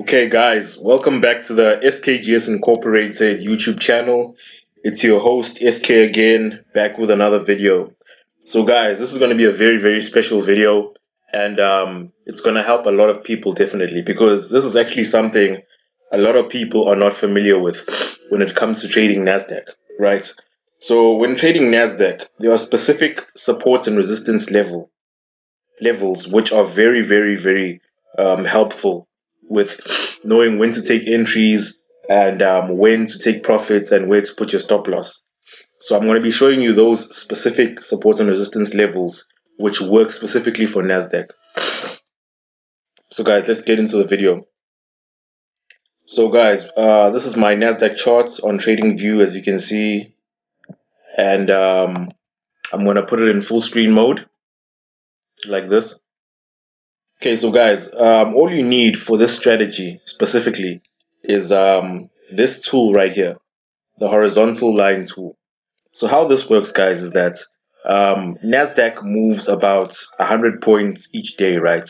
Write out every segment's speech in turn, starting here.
Okay, guys, welcome back to the SKGS Incorporated YouTube channel. It's your host SK again, back with another video. So, guys, this is going to be a very special video, and it's going to help a lot of people definitely because this is actually something a lot of people are not familiar with when it comes to trading Nasdaq, right? So, when trading Nasdaq, there are specific supports and resistance levels which are very helpful with knowing when to take entries and when to take profits and where to put your stop loss. So I'm going to be showing you those specific supports and resistance levels which work specifically for Nasdaq. So guys, let's get into the video. So guys, this is my Nasdaq charts on TradingView, as you can see, and I'm going to put it in full screen mode like this. Okay, so guys, all you need for this strategy specifically is this tool right here, the horizontal line tool. So how this works, guys, is that Nasdaq moves about 100 points each day, right?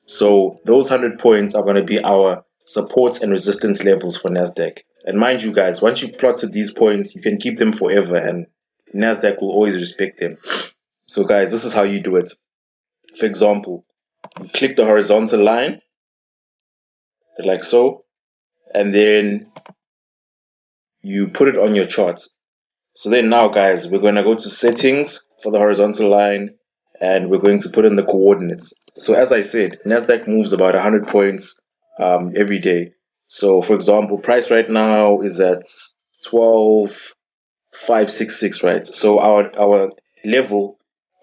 So those 100 points are going to be our supports and resistance levels for Nasdaq. And mind you, guys, once you plotted these points, you can keep them forever, and Nasdaq will always respect them. So guys, this is how you do it. For example, you click the horizontal line like so, and then you put it on your chart. So then now, guys, we're going to go to settings for the horizontal line, and we're going to put in the coordinates. So as I said, Nasdaq moves about 100 points every day. So for example, price right now is at 12,566, right? So our level,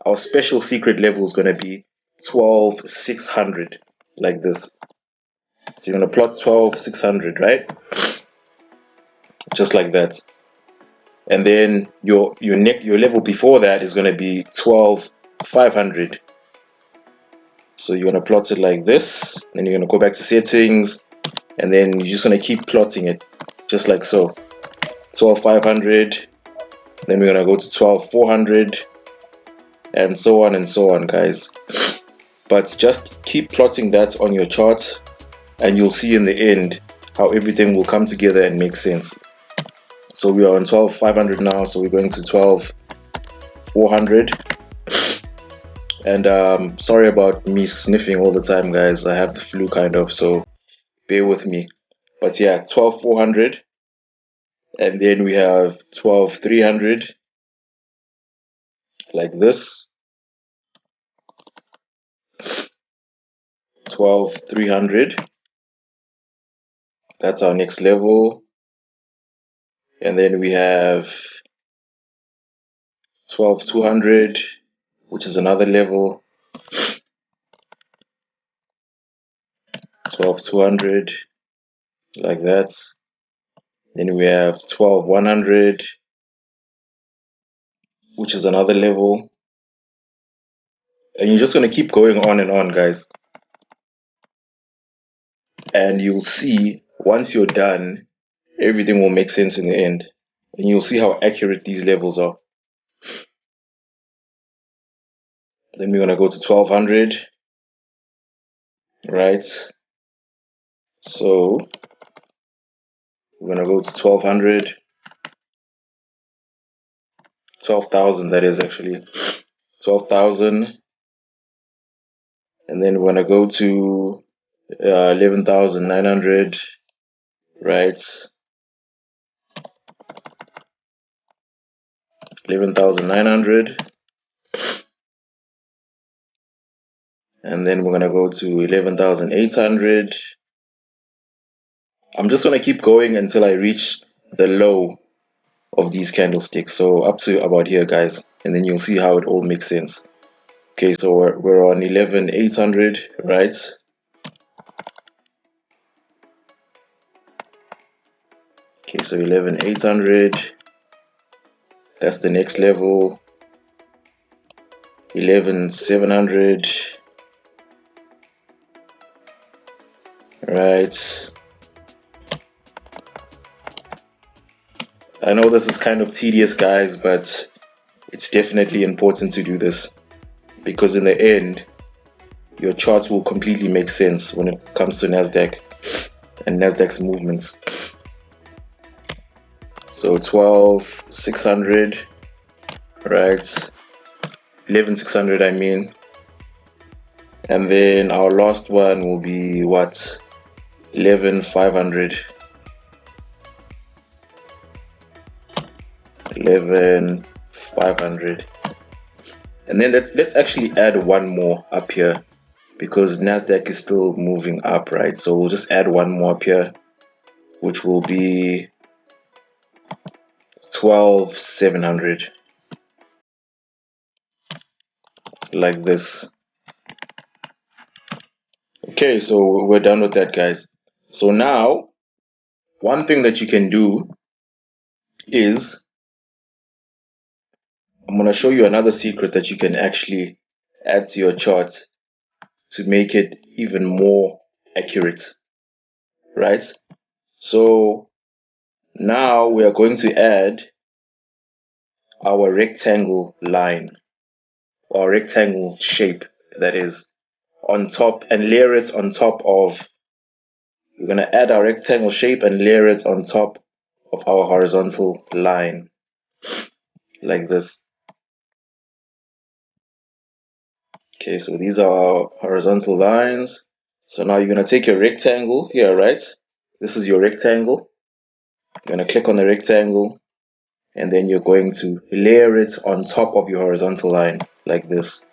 our special secret level is going to be 12,600, like this. So you're going to plot 12,600, right? Just like that. And then your level before that is going to be 12,500. So you're going to plot it like this, then you're going to go back to settings, and then you're just going to keep plotting it just like so. 12,500, then we're going to go to 12,400, and so on, guys. But just keep plotting that on your chart, and you'll see in the end how everything will come together and make sense. So we are on 12,500 now, so we're going to 12,400. And sorry about me sniffing all the time, guys. I have the flu kind of, so bear with me. But yeah, 12,400, and then we have 12,300, like this. 12,300. That's our next level. And then we have 12,200, which is another level. 12,200, like that. Then we have 12,100, which is another level. And you're just going to keep going on and on, guys. And you'll see once you're done, everything will make sense in the end. And you'll see how accurate these levels are. Then we're going to go to 1200, right? So we're going to go to 1200, 12,000, that is actually 12,000. And then we're going to go to 11,900, right? 11,900. And then we're going to go to 11,800. I'm just going to keep going until I reach the low of these candlesticks, so up to about here, guys, and then you'll see how it all makes sense. Okay, so we're on 11,800, right? Okay, so 11,800, that's the next level. 11,700, right? I know this is kind of tedious, guys, but it's definitely important to do this because in the end, your charts will completely make sense when it comes to Nasdaq. and Nasdaq's movements. So 12,600, right? 11,600, I mean. And then our last one will be what? 11,500. 11,500. And then let's actually add one more up here, because Nasdaq is still moving up, right? So we'll just add one more up here, which will be 12,700, like this. Okay, so we're done with that, guys. So now one thing that you can do is, I'm going to show you another secret that you can actually add to your chart to make it even more accurate, right? So now we are going to add our rectangle line, or rectangle shape, that is, on top, and layer it on top of, we're going to add our rectangle shape and layer it on top of our horizontal line, like this. Okay, so these are our horizontal lines. So now you're going to take your rectangle here, right? This is your rectangle. You're going to click on the rectangle, and then you're going to layer it on top of your horizontal line, like this.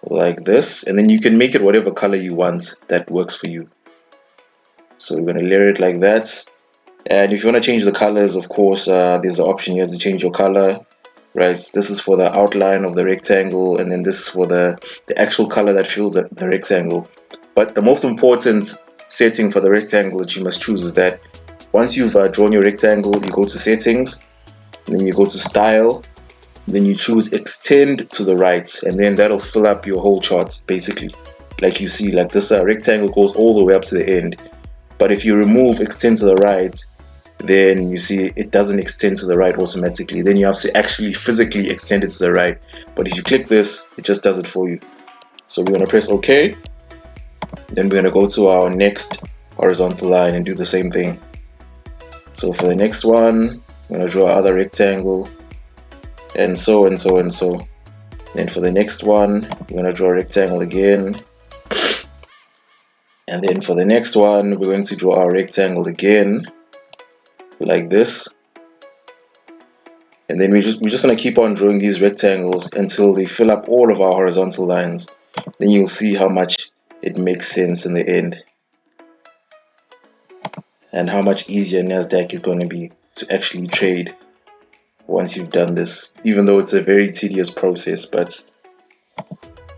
Like this. And then you can make it whatever color you want that works for you. So we're going to layer it like that. And if you want to change the colors, of course, there's an option here to change your color, right? This is for the outline of the rectangle, and then this is for the actual color that fills the rectangle. But the most important setting for the rectangle that you must choose is that once you've drawn your rectangle, you go to settings, and then you go to style, then you choose extend to the right, and then that'll fill up your whole chart, basically. Like you see, like this rectangle goes all the way up to the end. But if you remove extend to the right, then you see it doesn't extend to the right automatically. Then you have to actually physically extend it to the right. But if you click this, it just does it for you. So we're going to press OK. Then we're going to go to our next horizontal line and do the same thing. So for the next one, I'm going to draw another rectangle, and so and so and so. Then for the next one, we're going to draw a rectangle again. And then for the next one, we're going to draw our rectangle again, like this. And then we're just going to keep on drawing these rectangles until they fill up all of our horizontal lines. Then you'll see how much it makes sense in the end, and how much easier Nasdaq is going to be to actually trade once you've done this. Even though it's a very tedious process, but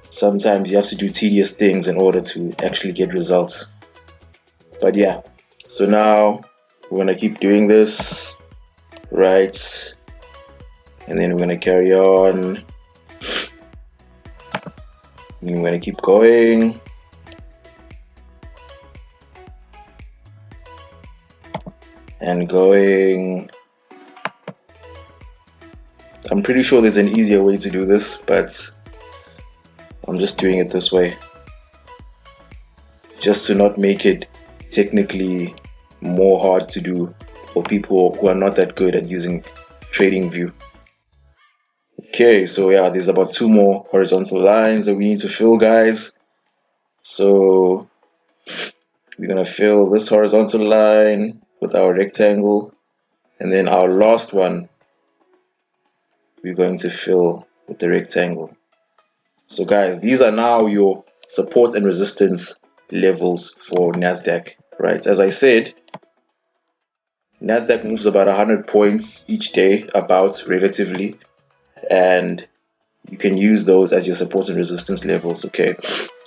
sometimes you have to do tedious things in order to actually get results. But yeah, so now we're going to keep doing this, right? And then we're going to carry on. And we're going to keep going. And going. I'm pretty sure there's an easier way to do this, but I'm just doing it this way, just to not make it technically more hard to do for people who are not that good at using TradingView. Okay, so yeah, there's about 2 more horizontal lines that we need to fill, guys. So we're gonna fill this horizontal line with our rectangle, and then our last one we're going to fill with the rectangle. So guys, these are now your support and resistance levels for Nasdaq, right? As I said, Nasdaq moves about 100 points each day, about, relatively, and you can use those as your support and resistance levels. Okay,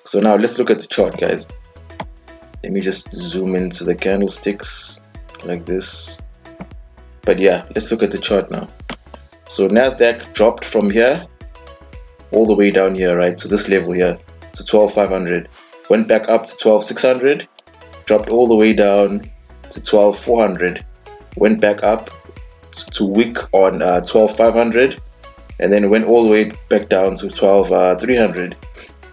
so now let's look at the chart, guys. Let me just zoom into the candlesticks like this. But yeah, let's look at the chart now. So Nasdaq dropped from here all the way down here, right, to this level here, to 12,500, went back up to 12,600, dropped all the way down to 12,400, went back up to wick on 12,500, and then went all the way back down to 12,300,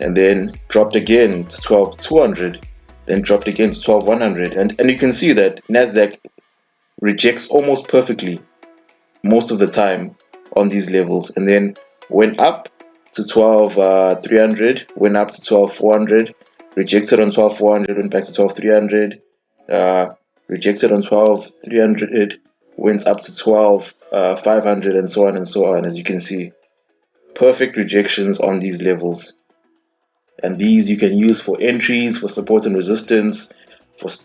and then dropped again to 12,200, then dropped again to 12,100, and you can see that Nasdaq rejects almost perfectly most of the time on these levels, and then went up to 12,300, went up to 12,400, rejected on 12,400, went back to 12,300, rejected on 12,300, went up to 12,500, and so on and so on. As you can see, perfect rejections on these levels, and these you can use for entries, for support and resistance,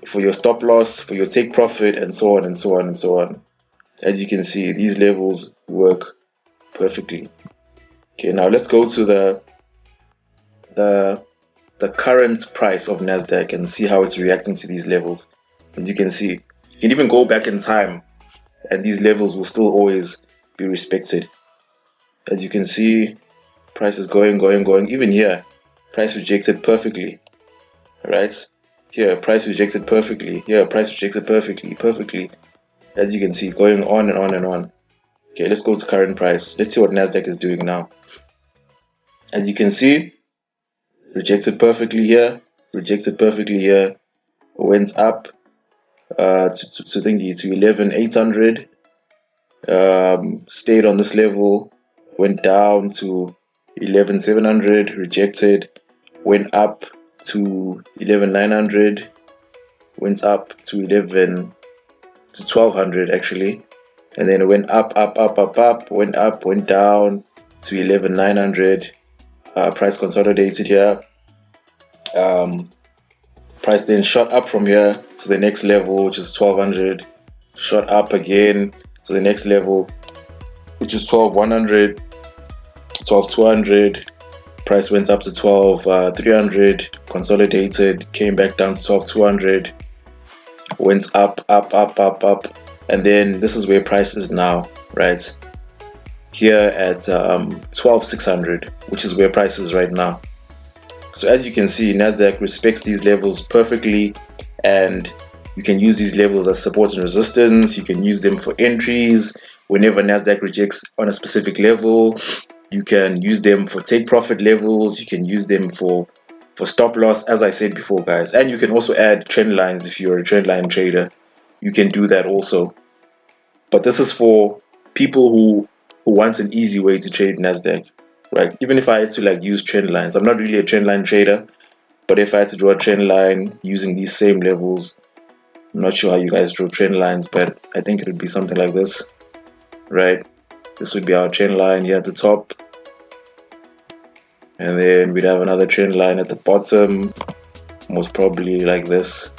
for your stop loss, for your take profit, and so on and so on and so on. As you can see, these levels work perfectly. Okay, now let's go to the current price of Nasdaq and see how it's reacting to these levels. As you can see, you can even go back in time and these levels will still always be respected. As you can see, price is going. Even here, price rejected perfectly, right? Here, price rejected perfectly. Here, price rejected perfectly. As you can see, going on and on and on. Okay, let's go to current price. Let's see what Nasdaq is doing now. As you can see, rejected perfectly here, rejected perfectly here, went up to 11,800, stayed on this level, went down to 11,700, rejected, went up to 11,900, went up to 1200 actually, and then it went up, went down to 11,900. Price consolidated here. Price then shot up from here to the next level, which is 1200. Shot up again to the next level, which is 12,100, 12,200. Price went up to 12,300. Consolidated, came back down to 12,200. Went up, and then this is where price is now, right? Here at 12,600, which is where price is right now. So as you can see, Nasdaq respects these levels perfectly, and you can use these levels as support and resistance. You can use them for entries whenever Nasdaq rejects on a specific level. You can use them for take profit levels. You can use them for stop loss, as I said before, guys. And you can also add trend lines if you're a trend line trader. You can do that also. But this is for people who wants an easy way to trade Nasdaq, right? Even if I had to use trend lines, I'm not really a trend line trader, but if I had to draw a trend line using these same levels, I'm not sure how you guys draw trend lines, but I think it would be something like this, right? This would be our trend line here at the top, and then we'd have another trend line at the bottom, most probably like this.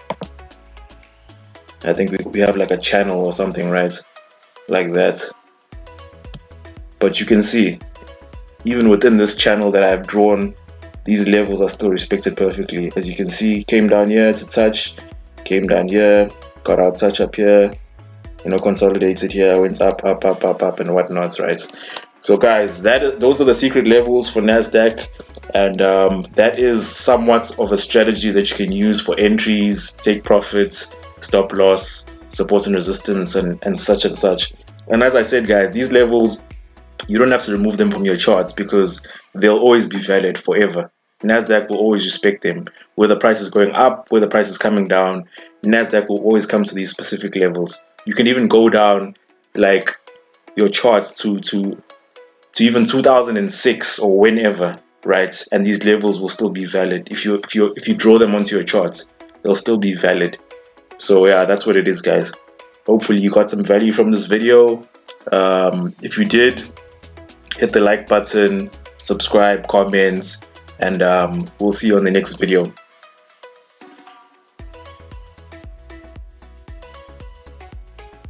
I think we have like a channel or something, right? Like that. But you can see, even within this channel that I've drawn, these levels are still respected perfectly. As you can see, came down here to touch, came down here, got our touch up here, consolidated here, went up and whatnot, right? So guys, those are the secret levels for Nasdaq, and that is somewhat of a strategy that you can use for entries, take profits, stop loss, support and resistance, and such and such. And as I said, guys, these levels, you don't have to remove them from your charts because they'll always be valid forever. Nasdaq will always respect them. Whether price is going up, whether price is coming down, Nasdaq will always come to these specific levels. You can even go down like your charts to even 2006 or whenever, right? And these levels will still be valid. If you draw them onto your charts, they'll still be valid. So yeah, that's what it is, guys. Hopefully you got some value from this video. If you did, hit the like button, subscribe, comments, and we'll see you on the next video.